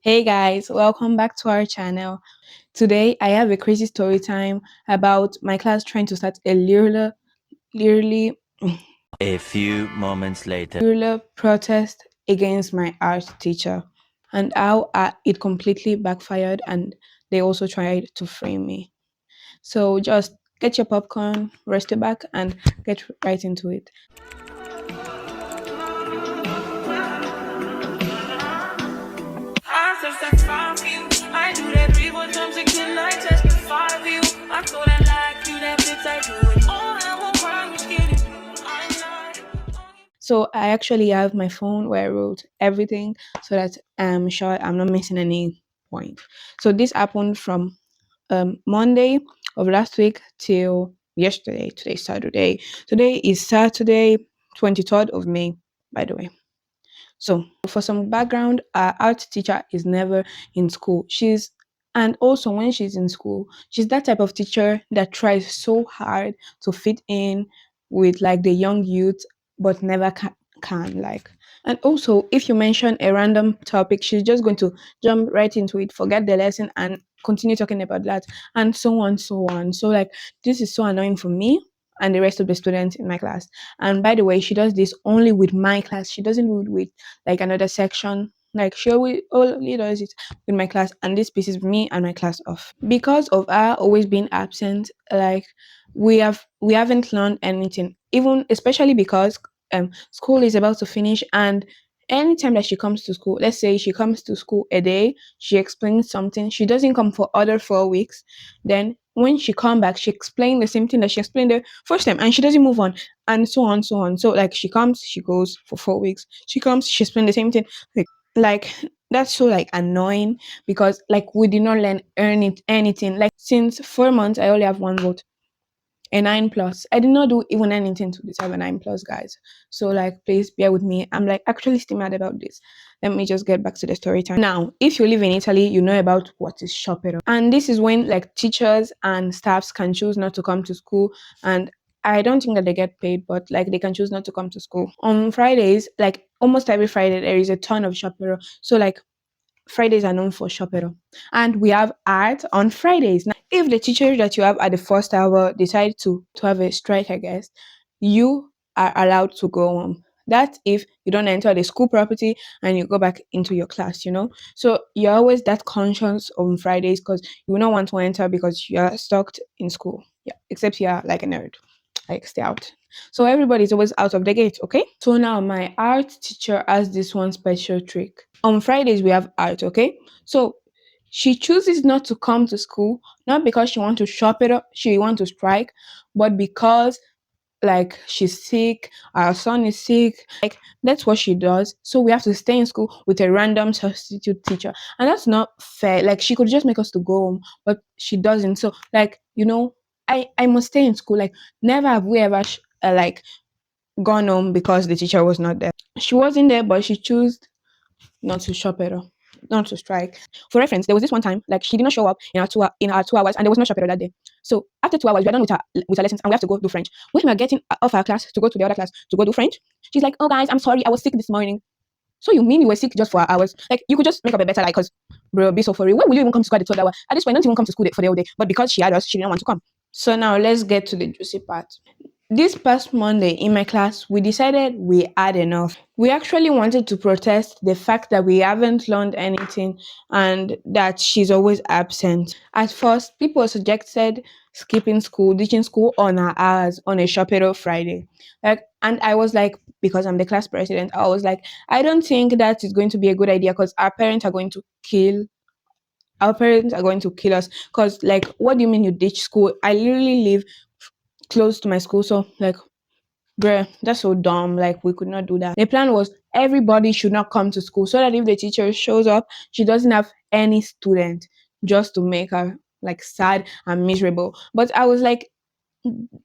Hey guys, welcome back to our channel. Today I have a crazy story time about my class trying to start a literally A few moments later. protest against my art teacher and how it completely backfired and they also tried to frame me. So just get your popcorn, rest your back and get right into it. I testify for you. I do that 3 4 times again. I testify for you. I told that like you that bitch. I do it all. I won't promise kidding. I'm not. So I actually have my phone where I wrote everything so that I'm sure I'm not missing any point. So this happened from Monday of last week till yesterday. Today's Saturday. Today is Saturday, 23rd of May, by the way. So, for some background, our art teacher is never in school. And also when she's in school, she's that type of teacher that tries so hard to fit in with like the young youth, but never can like. And also, if you mention a random topic, she's just going to jump right into it, forget the lesson, and continue talking about that, and so on, so on. So, like, this is so annoying for me and the rest of the students in my class. And by the way, she does this only with my class. She doesn't do it with like another section. Like she only does it with my class, and this pisses me and my class off because of her always being absent. Like we haven't learned anything, even especially because school is about to finish, and anytime that she comes to school, let's say she comes to school a day, she explains something, she doesn't come for other 4 weeks. Then when she come back, she explained the same thing that she explained the first time, and she doesn't move on, and so on, so on. So like she comes, she goes for 4 weeks. She comes, she explains the same thing. Like that's so like annoying because like we did not learn earn it anything. Like since 4 months, I only have one vote, a 9 plus. I did not do even anything to deserve a 9 plus, guys. So like please bear with me. I'm like actually still mad about this. Let me just get back to the story time. Now, if you live in Italy, you know about what is Shopero. And this is when like teachers and staffs can choose not to come to school, and I don't think that they get paid, but like they can choose not to come to school. On Fridays, like almost every Friday, there is a ton of Shopero. So like Fridays are known for Shopero. And we have art on Fridays. Now, if the teachers that you have at the first hour decide to have a strike, I guess, you are allowed to go home. That's if you don't enter the school property and you go back into your class. So you're always that conscious on Fridays because you will not want to enter because you're stuck in school. Yeah, except you're like a nerd. Like stay out. So everybody's always out of the gate, okay? So now my art teacher has this one special trick. On Fridays we have art, okay? So she chooses not to come to school, not because she wants to shop it up, she wants to strike, but because like she's sick, our son is sick, like that's what she does. So we have to stay in school with a random substitute teacher, and that's not fair. Like she could just make us to go home, but she doesn't. So like I must stay in school. Like never have we ever like gone home because the teacher was not there. She wasn't there, but she chose not to shop at all, not to strike. For reference, there was this one time, like she did not show up in our 2 hours, and there was no shop that day. So after 2 hours, we're done with our lessons, and we have to go do French. When we are getting off our class to go to the other class to go do French, she's like, "Oh guys, I'm sorry, I was sick this morning." So you mean you were sick just for hours? Like you could just make up a better lie, cause bro, be so for real. When will you even come to school at the 12 hour? At this point, don't even come to school for the whole day. But because she had us, she didn't want to come. So now let's get to the juicy part. This past Monday in my class, we decided we had enough. We actually wanted to protest the fact that we haven't learned anything and that she's always absent. At first, people suggested skipping school, ditching school on our hours on a Shopero Friday. Like, and I was like, because I'm the class president, I was like, I don't think that is going to be a good idea because our parents are going to kill us. Because like, what do you mean you ditch school? I literally live close to my school, so like bruh, that's so dumb. Like, we could not do that. The plan was everybody should not come to school so that if the teacher shows up, she doesn't have any student just to make her like sad and miserable. But I was like,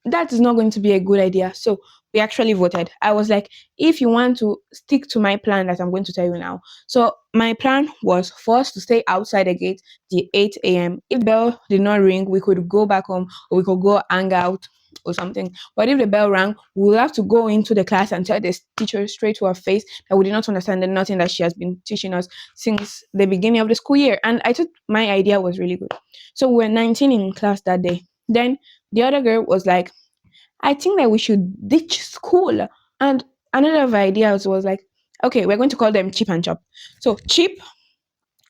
that is not going to be a good idea. So we actually voted. I was like, if you want to stick to my plan that I'm going to tell you now. So my plan was for us to stay outside the gate till 8 a.m. If the bell did not ring, we could go back home or we could go hang out or something. But if the bell rang, we will have to go into the class and tell the teacher straight to her face that we did not understand nothing that she has been teaching us since the beginning of the school year. And I thought my idea was really good. So we were 19 in class that day. Then the other girl was like, I think that we should ditch school. And another of our ideas was like, okay, we're going to call them Chip and Chop. So Chip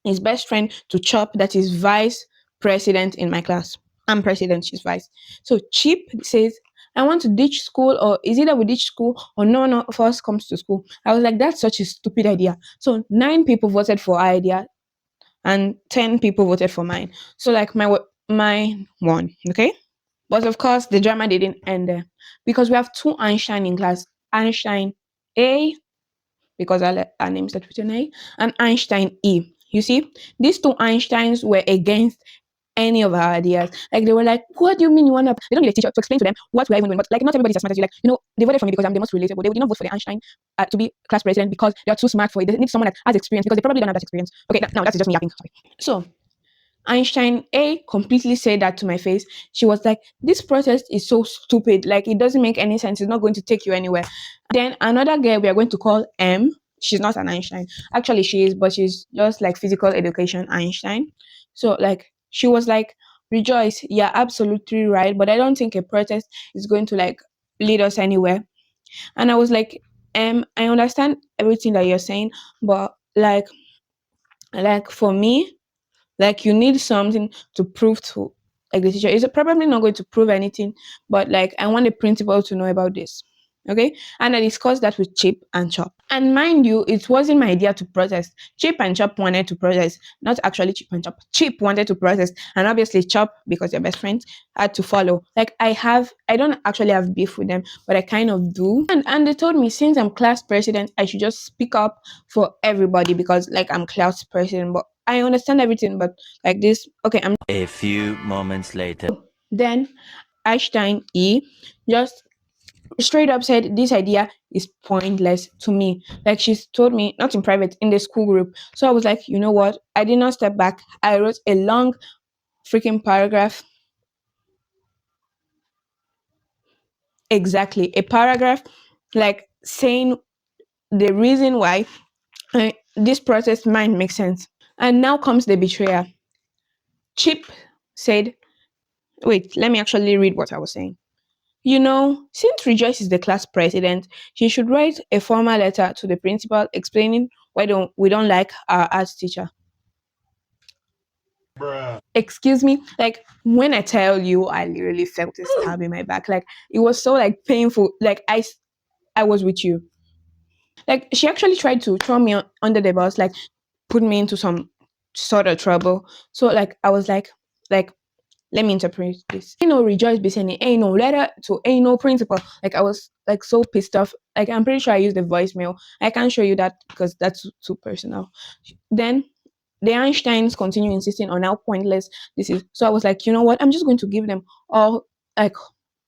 is best friend to Chop, that is vice president in my class. I'm president, she's vice. So Chip says, I want to ditch school, or is either we ditch school or no one of us comes to school. I was like, that's such a stupid idea. So 9 people voted for our idea and 10 people voted for mine. So like mine won, okay? But of course, the drama didn't end there because we have two Einstein in class: Einstein A, because our name starts with an A, and Einstein E. You see, these two Einsteins were against any of our ideas. Like they were like, "What do you mean you want to?" They don't need a teacher to explain to them what we are even doing. But like, not everybody's as smart as you. Like, they voted for me because I'm the most relatable. They did not vote for the Einstein to be class president because they are too smart for it. They need someone that has experience because they probably don't have that experience. Okay, now that's just me yapping. Sorry. So Einstein A completely said that to my face. She was like, this protest is so stupid. Like, it doesn't make any sense. It's not going to take you anywhere. Then another girl we are going to call M. She's not an Einstein. Actually, she is, but she's just like physical education Einstein. So, like, she was like, Rejoice, you're absolutely right. But I don't think a protest is going to like lead us anywhere. And I was like, I understand everything that you're saying, but like for me, like you need something to prove to like the teacher. Is probably not going to prove anything, but like I want the principal to know about this. Okay. And I discussed that with Chip and Chop. And mind you, it wasn't my idea to protest. Chip and Chop wanted to protest, not actually Chip and Chop. Chip wanted to protest, and obviously Chop, because they're best friends, had to follow. Like I don't actually have beef with them, but I kind of do. And they told me since I'm class president, I should just speak up for everybody because like I'm class president. But I understand everything, but like this, okay, I'm A few moments later. then Einstein E just straight up said this idea is pointless to me. Like she's told me, not in private, in the school group. So I was like, you know what? I did not step back. I wrote a long freaking paragraph. Exactly. A paragraph like saying the reason why this process might make sense. And now comes the betrayer. Chip said, wait, let me actually read what I was saying. Since Rejoice is the class president, she should write a formal letter to the principal explaining why we don't like our arts teacher. Excuse me, like when I tell you, I literally felt a stab in my back. Like it was so like painful. Like I was with you. Like she actually tried to throw me under the bus, like put me into some sort of trouble. So like I was like let me interpret this. Ain't no Rejoice be sending ain't no letter to ain't no principal. Like I was like so pissed off. Like I'm pretty sure I used the voicemail. I can't show you that because that's too personal. Then the Einsteins continue insisting on how pointless this is. So I was like, you know what? I'm just going to give them all like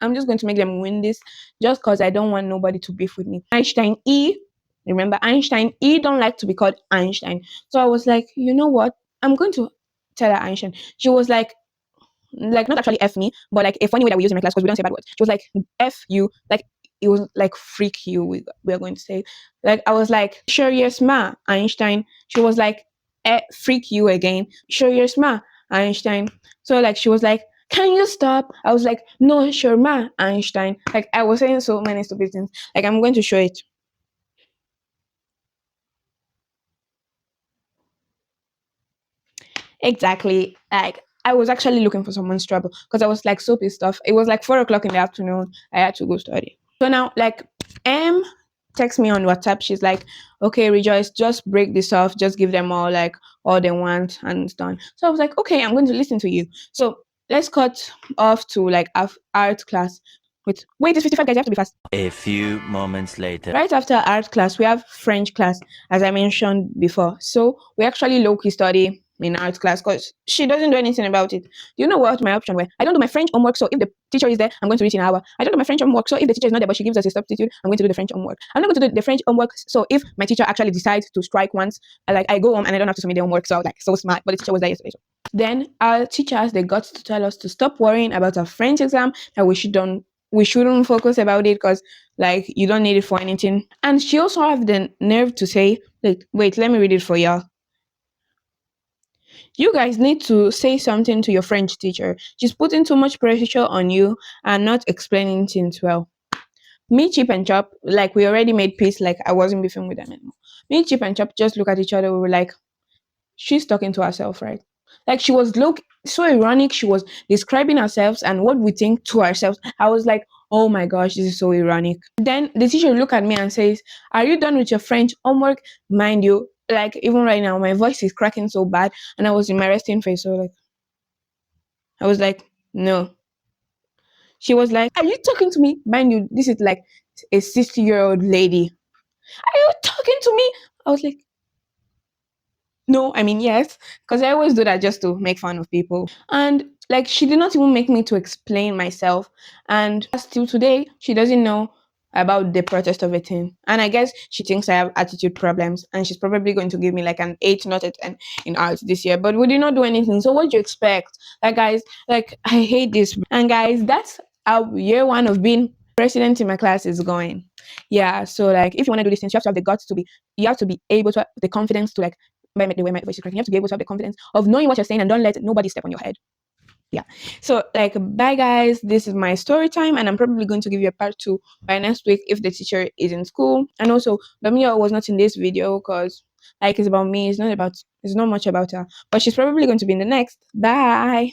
I'm just going to make them win this just because I don't want nobody to beef with me. Einstein E, remember Einstein E don't like to be called Einstein. So I was like, you know what? I'm going to tell her Einstein. She was like not actually F me, but like a funny way that we use in my class because we don't say bad words. She was like F you, like it was like freak you. We are going to say, like I was like sure yes ma Einstein. She was like freak you again. Sure yes ma Einstein. So like she was like, can you stop? I was like no sure ma Einstein. Like I was saying so many stupid things. Like I'm going to show it. Exactly. Like I was actually looking for someone's trouble because I was like so pissed off. It was like 4 o'clock in the afternoon. I had to go study. So now, like, M texts me on WhatsApp. She's like, "Okay, Rejoice, just break this off. Just give them all they want, and it's done." So I was like, "Okay, I'm going to listen to you." So let's cut off to like art class. Wait, it's 55 guys. You have to be fast. A few moments later. Right after art class, we have French class, as I mentioned before. So we actually low key study in art class because she doesn't do anything about it. Do you know what my option were? I don't do my French homework, so if the teacher is there, I'm going to read in an hour. I don't do my French homework, so if the teacher is not there but she gives us a substitute, I'm going to do the French homework. I'm not going to do the French homework, so if my teacher actually decides to strike once, I go home and I don't have to submit the homework, so I was like so smart. But the teacher was there yesterday. So. Then our teachers they got to tell us to stop worrying about our French exam, that we shouldn't focus about it because you don't need it for anything. And she also have the nerve to say, like, wait, let me read it for y'all. You guys need to say something to your French teacher. She's putting too much pressure on you and not explaining things well. Me, Chip, and Chop, we already made peace, I wasn't beefing with them anymore. Me, Chip, and Chop just look at each other. We were like, she's talking to herself, right? She was so ironic. She was describing herself and what we think to ourselves. I was like, oh my gosh, this is so ironic. Then the teacher look at me and says, are you done with your French homework? Mind you, even right now, my voice is cracking so bad, and I was in my resting face. So I was like, no. She was like, are you talking to me? Mind you, this is like a 60-year-old lady. Are you talking to me? I was like, no, I mean, yes, because I always do that just to make fun of people. And she did not even make me to explain myself. And still today, she doesn't know about the protest of a thing. And I guess she thinks I have attitude problems. And she's probably going to give me an 8, not a 10 in art this year. But we did not do anything. So what do you expect? Guys, I hate this. And guys, that's how year one of being president in my class is going. Yeah, so if you want to do these things, you have to have the guts to be, you have to be able to have the confidence to the way my voice is cracking. You have to be able to have the confidence of knowing what you're saying and don't let nobody step on your head. Yeah. So bye guys. This is my story time, and I'm probably going to give you a part two by next week if the teacher is in school. And also, Bamia was not in this video because it's about me. It's not much about her, but she's probably going to be in the next. Bye.